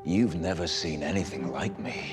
You've never seen anything like me.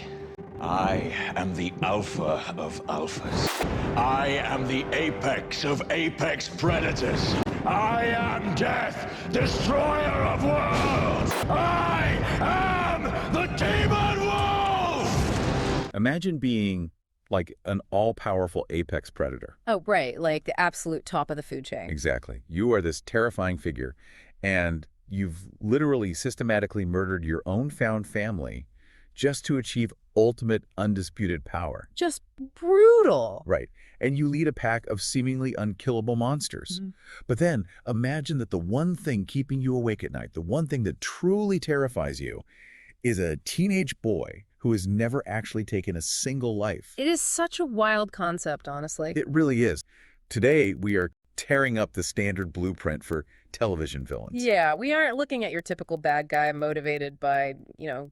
I am the alpha of alphas. I am the apex of apex predators. I am death, destroyer of worlds. I am the demon wolf! Imagine being like an all-powerful apex predator. Oh, right, like the absolute top of the food chain. Exactly. You are this terrifying figure, and you've literally systematically murdered your own found family just to achieve ultimate undisputed power. Just brutal. Right. And you lead a pack of seemingly unkillable monsters. But then imagine that the one thing keeping you awake at night, the one thing that truly terrifies you, is a teenage boy who has never actually taken a single life. It is such a wild concept, honestly. It really is. Today, we are tearing up the standard blueprint for television villains. Yeah, we aren't looking at your typical bad guy motivated by,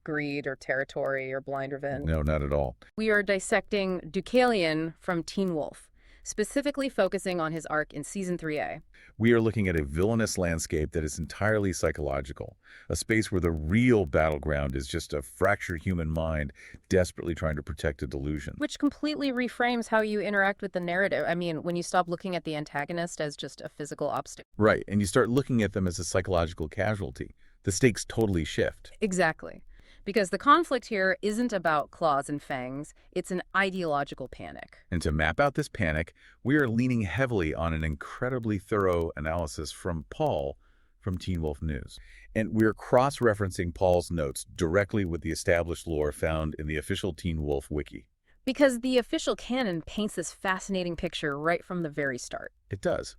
greed or territory or blind revenge. No, not at all. We are dissecting Deucalion from Teen Wolf, specifically focusing on his arc in Season 3A. We are looking at a villainous landscape that is entirely psychological, a space where the real battleground is just a fractured human mind desperately trying to protect a delusion. Which completely reframes how you interact with the narrative. I mean, when you stop looking at the antagonist as just a physical obstacle. Right, and you start looking at them as a psychological casualty. The stakes totally shift. Exactly. Because the conflict here isn't about claws and fangs, it's an ideological panic. And to map out this panic, we are leaning heavily on an incredibly thorough analysis from Paul from Teen Wolf News. And we're cross-referencing Paul's notes directly with the established lore found in the official Teen Wolf wiki. Because the official canon paints this fascinating picture right from the very start. It does.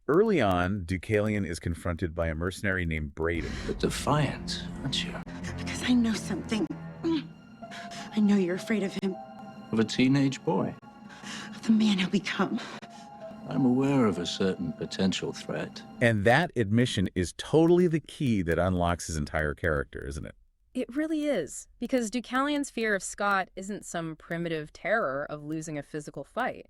Early on, Deucalion is confronted by a mercenary named Braden. But defiant, aren't you? Because I know something. I know you're afraid of him, Of a teenage boy. of the man he'll become. I'm aware of a certain potential threat. And that admission is totally the key that unlocks his entire character, isn't it? It really is. Because Deucalion's fear of Scott isn't some primitive terror of losing a physical fight.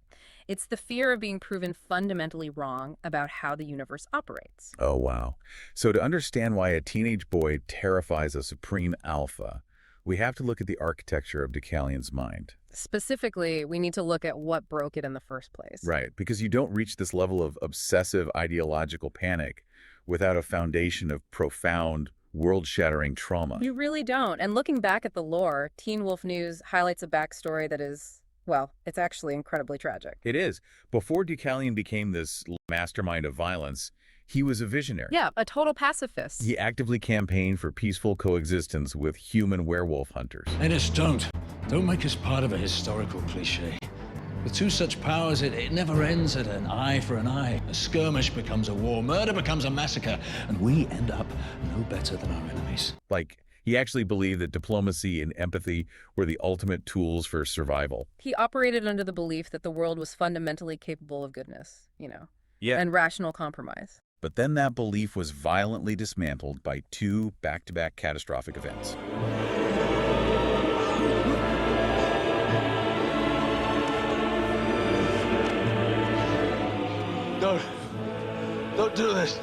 It's the fear of being proven fundamentally wrong about how the universe operates. Oh, wow. So to understand why a teenage boy terrifies a supreme alpha, we have to look at the architecture of Deucalion's mind. Specifically, we need to look at what broke it in the first place. Right, because you don't reach this level of obsessive ideological panic without a foundation of profound, world-shattering trauma. You really don't. And looking back at the lore, Teen Wolf News highlights a backstory that is, well, it's actually incredibly tragic. It is. Before Deucalion became this mastermind of violence, he was a visionary. Yeah, a total pacifist. He actively campaigned for peaceful coexistence with human werewolf hunters. Ennis, don't. Don't make us part of a historical cliche. With two such powers, it never ends at an eye for an eye. A skirmish becomes a war, murder becomes a massacre, and we end up no better than our enemies. He actually believed that diplomacy and empathy were the ultimate tools for survival. He operated under the belief that the world was fundamentally capable of goodness, Yeah. and rational compromise. But then that belief was violently dismantled by two back-to-back catastrophic events. Don't do this.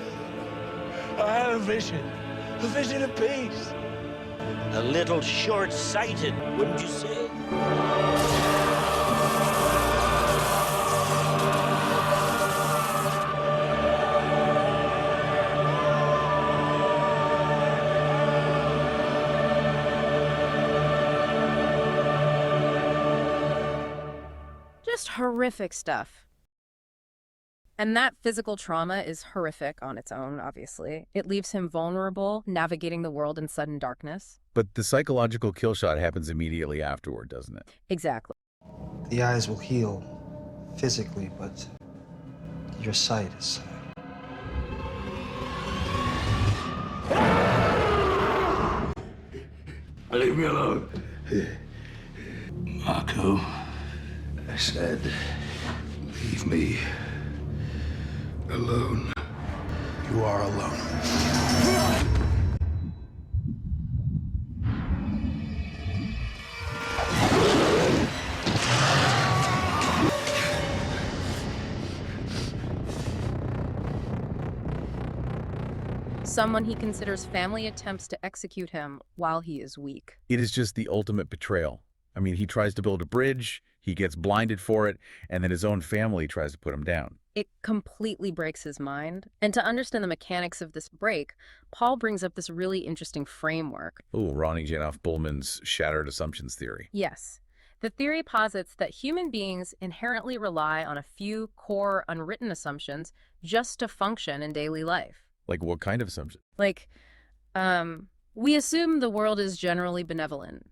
I had a vision of peace. A little short-sighted, wouldn't you say? Just horrific stuff. And that physical trauma is horrific on its own, obviously. It leaves him vulnerable, navigating the world in sudden darkness. But the psychological kill shot happens immediately afterward, doesn't it? Exactly. The eyes will heal physically, but your sight is... Leave me alone. Marco, I said, leave me alone. You are alone. someone he considers family attempts to execute him while he is weak. It is just the ultimate betrayal. I mean, he tries to build a bridge, he gets blinded for it, and then his own family tries to put him down. It completely breaks his mind. And to understand the mechanics of this break, Paul brings up this really interesting framework. Oh, Ronnie Janoff Bullman's shattered assumptions theory. Yes. The theory posits that human beings inherently rely on a few core unwritten assumptions just to function in daily life. Like what kind of assumption? Like, we assume the world is generally benevolent.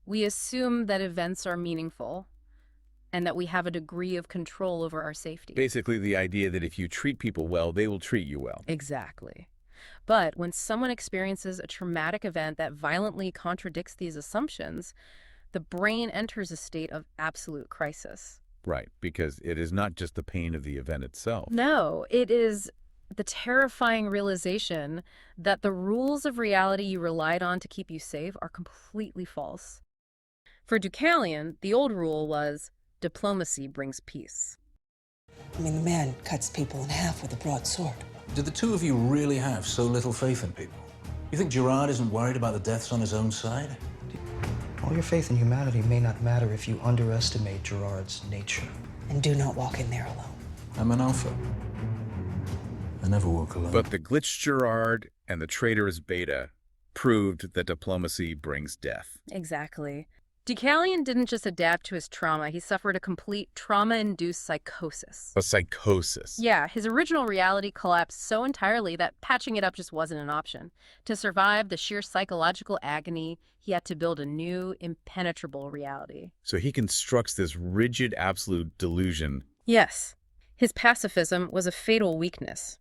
We assume that events are meaningful and that we have a degree of control over our safety. Basically the idea that if you treat people well, they will treat you well. Exactly. But when someone experiences a traumatic event that violently contradicts these assumptions, the brain enters a state of absolute crisis. Right, because it is not just the pain of the event itself. No, it is the terrifying realization that the rules of reality you relied on to keep you safe are completely false. For Deucalion, the old rule was, diplomacy brings peace. I mean, the man cuts people in half with a broadsword. Do the two of you really have so little faith in people? You think Gerard isn't worried about the deaths on his own side? All your faith in humanity may not matter if you underestimate Gerard's nature. And do not walk in there alone. I'm an alpha. I never walk alone. But the glitched Gerard and the traitorous Beta proved that diplomacy brings death. Exactly. Deucalion didn't just adapt to his trauma, he suffered a complete trauma-induced psychosis. A psychosis. Yeah, his original reality collapsed so entirely that patching it up just wasn't an option. To survive the sheer psychological agony, he had to build a new, impenetrable reality. So he constructs this rigid, absolute delusion. Yes, his pacifism was a fatal weakness.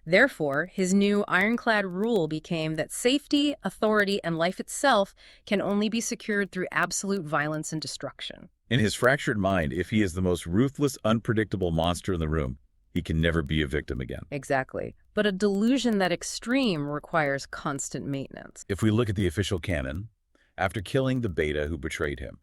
Therefore, his new ironclad rule became that safety, authority, and life itself can only be secured through absolute violence and destruction. In his fractured mind, if he is the most ruthless, unpredictable monster in the room, he can never be a victim again. Exactly. But a delusion that extreme requires constant maintenance. If we look at the official canon, after killing the Beta who betrayed him,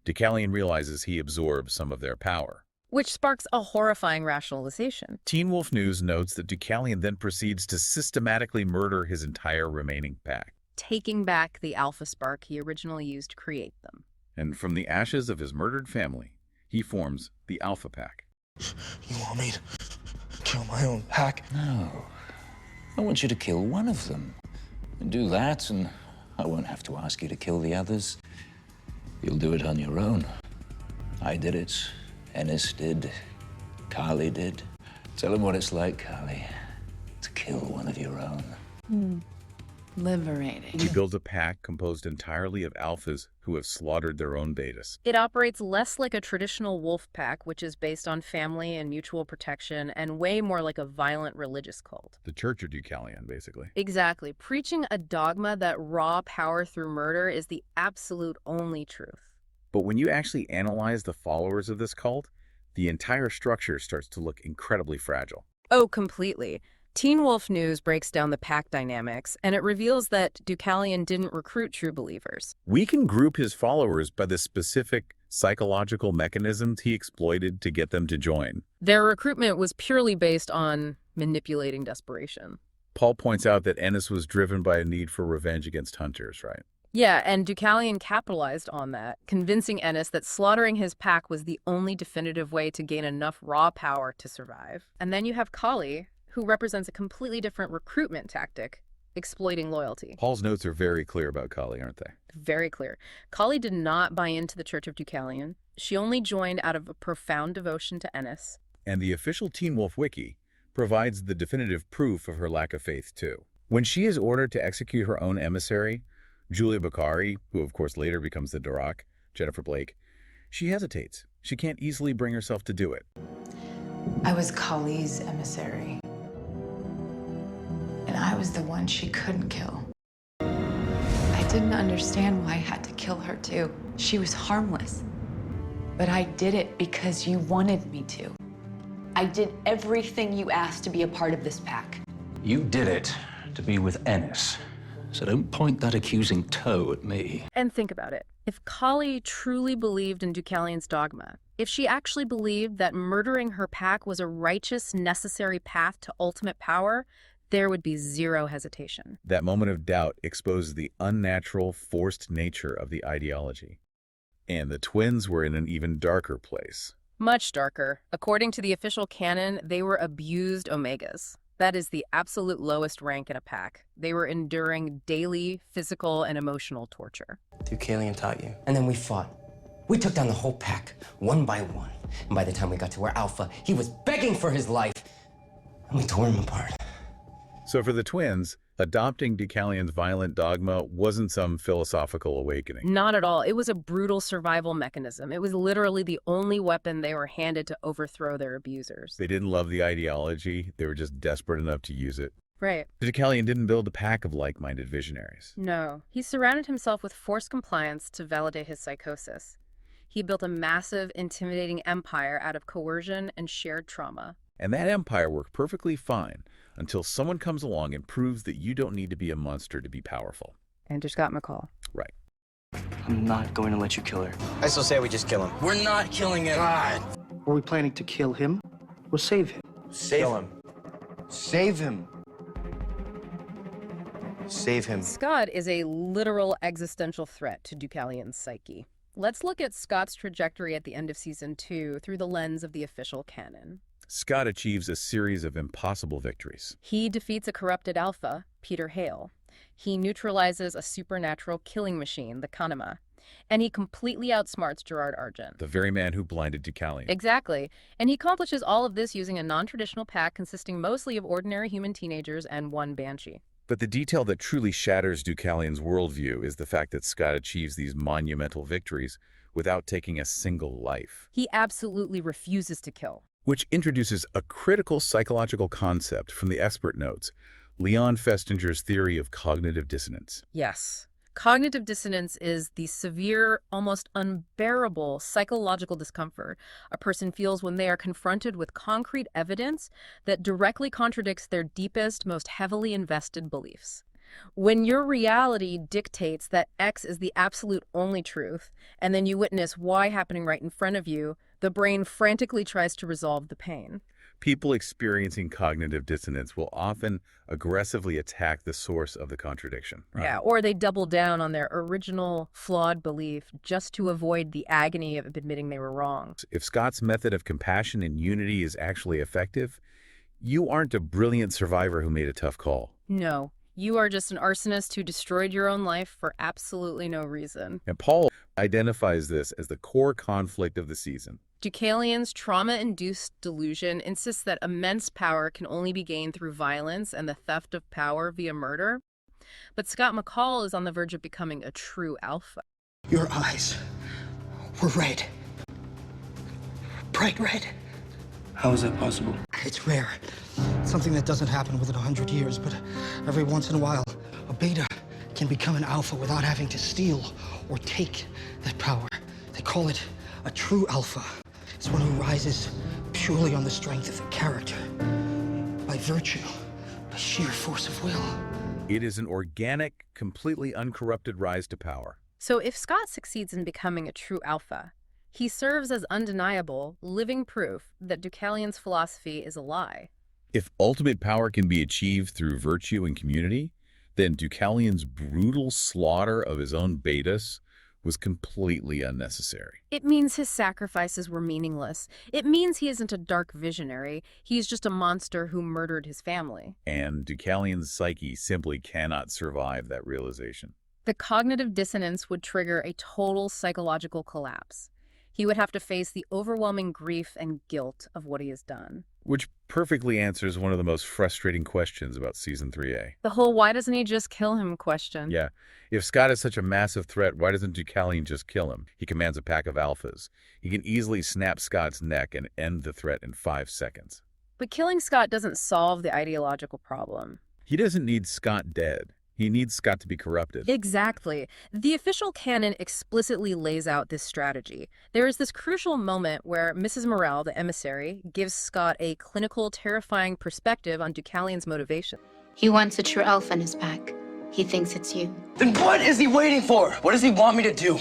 Deucalion realizes he absorbs some of their power. Which sparks a horrifying rationalization. Teen Wolf News notes that Deucalion then proceeds to systematically murder his entire remaining pack, taking back the alpha spark he originally used to create them. and from the ashes of his murdered family, he forms the Alpha Pack. You want me to kill my own pack? No. I want you to kill one of them. And do that, and I won't have to ask you to kill the others. You'll do it on your own. I did it. Ennis did. Carly did. Tell him what it's like, Carly, to kill one of your own. Liberating. He builds a pack composed entirely of alphas who have slaughtered their own betas. It operates less like a traditional wolf pack, which is based on family and mutual protection, and way more like a violent religious cult. The Church of Deucalion, basically. Exactly. Preaching a dogma that raw power through murder is the absolute only truth. But when you actually analyze the followers of this cult, the entire structure starts to look incredibly fragile. Oh, completely. Teen Wolf News breaks down the pack dynamics, and it reveals that Deucalion didn't recruit true believers. We can group his followers by the specific psychological mechanisms he exploited to get them to join. Their recruitment was purely based on manipulating desperation. Paul points out that Ennis was driven by a need for revenge against hunters, right? Yeah, and Deucalion capitalized on that, convincing Ennis that slaughtering his pack was the only definitive way to gain enough raw power to survive. And then you have Kali, who represents a completely different recruitment tactic, exploiting loyalty. Paul's notes are very clear about Kali, aren't they? Very clear. Kali did not buy into the Church of Deucalion. She only joined out of a profound devotion to Ennis. And the official Teen Wolf Wiki provides the definitive proof of her lack of faith, too. When she is ordered to execute her own emissary, Julia Bakari, who of course later becomes the Durak, Jennifer Blake, she hesitates. She can't easily bring herself to do it. I was Kali's emissary. And I was the one she couldn't kill. I didn't understand why I had to kill her too. She was harmless. But I did it because you wanted me to. I did everything you asked to be a part of this pack. You did it to be with Ennis. So don't point that accusing toe at me. And think about it. If Kali truly believed in Deucalion's dogma, if she actually believed that murdering her pack was a righteous, necessary path to ultimate power, there would be zero hesitation. That moment of doubt exposes the unnatural, forced nature of the ideology. And the twins were in an even darker place. Much darker. According to the official canon, they were abused Omegas. That is the absolute lowest rank in a pack. They were enduring daily physical and emotional torture. Deucalion taught you. And then we fought. We took down the whole pack, one by one. And by the time we got to our alpha, he was begging for his life. And we tore him apart. So for the twins, adopting Deucalion's violent dogma wasn't some philosophical awakening. Not at all. It was a brutal survival mechanism. It was literally the only weapon they were handed to overthrow their abusers. They didn't love the ideology. They were just desperate enough to use it. Right. Deucalion didn't build a pack of like-minded visionaries. No. He surrounded himself with forced compliance to validate his psychosis. He built a massive, intimidating empire out of coercion and shared trauma. And that empire worked perfectly fine until someone comes along and proves that you don't need to be a monster to be powerful. Enter Scott McCall. Right. I'm not going to let you kill her. I still say we just kill him. We're not killing him. God. Were we planning to kill him or save him? Save him. Save him. Save him. Scott is a literal existential threat to Deucalion's psyche. Let's look at Scott's trajectory at the end of Season 2 through the lens of the official canon. Scott achieves a series of impossible victories. He defeats a corrupted alpha, Peter Hale. He neutralizes a supernatural killing machine, the Kanema. And he completely outsmarts Gerard Argent. The very man who blinded Deucalion. Exactly. And he accomplishes all of this using a non-traditional pack consisting mostly of ordinary human teenagers and one banshee. But the detail that truly shatters Deucalion's worldview is the fact that Scott achieves these monumental victories without taking a single life. He absolutely refuses to kill. Which introduces a critical psychological concept from the expert notes, Leon Festinger's theory of cognitive dissonance. Yes. Cognitive dissonance is the severe, almost unbearable psychological discomfort a person feels when they are confronted with concrete evidence that directly contradicts their deepest, most heavily invested beliefs. When your reality dictates that X is the absolute only truth, and then you witness Y happening right in front of you, the brain frantically tries to resolve the pain. People experiencing cognitive dissonance will often aggressively attack the source of the contradiction. Right? Yeah, or they double down on their original flawed belief just to avoid the agony of admitting they were wrong. If Scott's method of compassion and unity is actually effective, you aren't a brilliant survivor who made a tough call. No. You are just an arsonist who destroyed your own life for absolutely no reason. And Paul identifies this as the core conflict of the season. Deucalion's trauma-induced delusion insists that immense power can only be gained through violence and the theft of power via murder. But Scott McCall is on the verge of becoming a true alpha. Your eyes were red. Bright red. How is that possible? It's rare. Something that doesn't happen within 100 years, but every once in a while, a beta can become an alpha without having to steal or take that power. They call it a true alpha. It's one who rises purely on the strength of the character, by virtue, by sheer force of will. It is an organic, completely uncorrupted rise to power. So if Scott succeeds in becoming a true alpha, he serves as undeniable, living proof that Deucalion's philosophy is a lie. If ultimate power can be achieved through virtue and community, then Deucalion's brutal slaughter of his own betas was completely unnecessary. It means his sacrifices were meaningless. It means he isn't a dark visionary. He's just a monster who murdered his family. And Deucalion's psyche simply cannot survive that realization. The cognitive dissonance would trigger a total psychological collapse. He would have to face the overwhelming grief and guilt of what he has done. Which perfectly answers one of the most frustrating questions about Season 3A. The whole why doesn't he just kill him question. Yeah. If Scott is such a massive threat, why doesn't Deucalion just kill him? He commands a pack of alphas. He can easily snap Scott's neck and end the threat in 5 seconds. But killing Scott doesn't solve the ideological problem. He doesn't need Scott dead. He needs Scott to be corrupted. Exactly. The official canon explicitly lays out this strategy. There is this crucial moment where Mrs. Morel, the emissary, gives Scott a clinical, terrifying perspective on Deucalion's motivation. He wants a true alpha in his pack. He thinks it's you. Then what is he waiting for? What does he want me to do?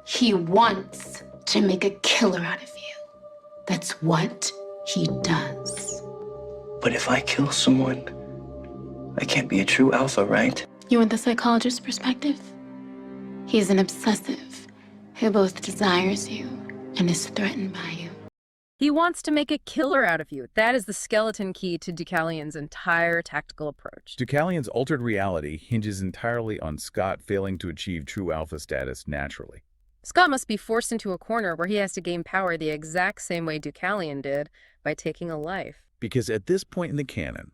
He wants to make a killer out of you. That's what he does. But if I kill someone, I can't be a true alpha, right? You want the psychologist's perspective? He's an obsessive who both desires you and is threatened by you. He wants to make a killer out of you. That is the skeleton key to Deucalion's entire tactical approach. Deucalion's altered reality hinges entirely on Scott failing to achieve true alpha status naturally. Scott must be forced into a corner where he has to gain power the exact same way Deucalion did, by taking a life. Because at this point in the canon,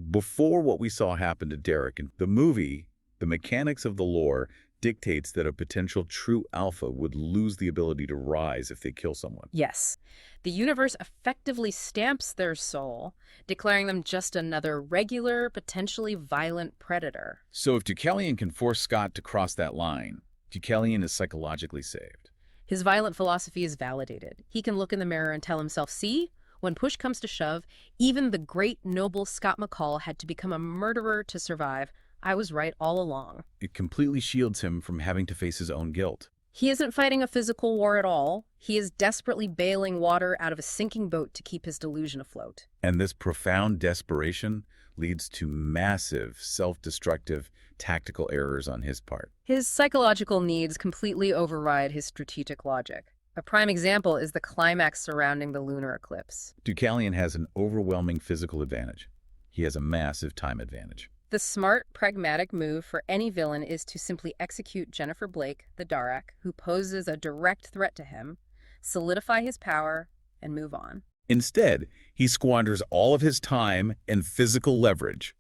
before what we saw happen to Derek in the movie, the mechanics of the lore dictates that a potential true alpha would lose the ability to rise if they kill someone. Yes. The universe effectively stamps their soul, declaring them just another regular, potentially violent predator. So if Deucalion can force Scott to cross that line, Deucalion is psychologically saved. His violent philosophy is validated. He can look in the mirror and tell himself, see, when push comes to shove, even the great noble Scott McCall had to become a murderer to survive. I was right all along. It completely shields him from having to face his own guilt. He isn't fighting a physical war at all. He is desperately bailing water out of a sinking boat to keep his delusion afloat. And this profound desperation leads to massive, self-destructive tactical errors on his part. His psychological needs completely override his strategic logic. A prime example is the climax surrounding the lunar eclipse. Deucalion has an overwhelming physical advantage. He has a massive time advantage. The smart, pragmatic move for any villain is to simply execute Jennifer Blake, the Darak, who poses a direct threat to him, solidify his power, and move on. Instead, he squanders all of his time and physical leverage,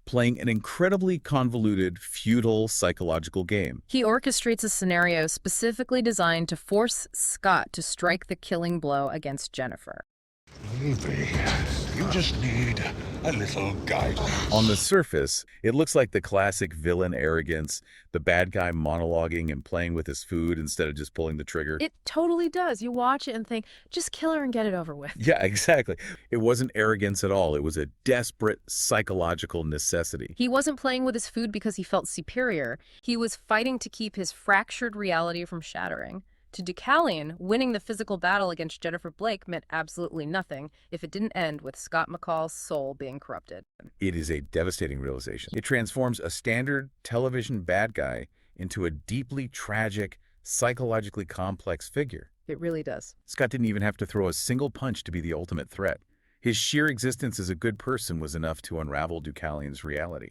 playing an incredibly convoluted, futile psychological game. He orchestrates a scenario specifically designed to force Scott to strike the killing blow against Jennifer. Maybe you just need a little guidance. On the surface, it looks like the classic villain arrogance, the bad guy monologuing and playing with his food instead of just pulling the trigger. It totally does. You watch it and think, just kill her and get it over with. Yeah, exactly. It wasn't arrogance at all. It was a desperate psychological necessity. He wasn't playing with his food because he felt superior. He was fighting to keep his fractured reality from shattering. To Deucalion, winning the physical battle against Jennifer Blake meant absolutely nothing if it didn't end with Scott McCall's soul being corrupted. It is a devastating realization. It transforms a standard television bad guy into a deeply tragic, psychologically complex figure. It really does. Scott didn't even have to throw a single punch to be the ultimate threat. His sheer existence as a good person was enough to unravel Deucalion's reality.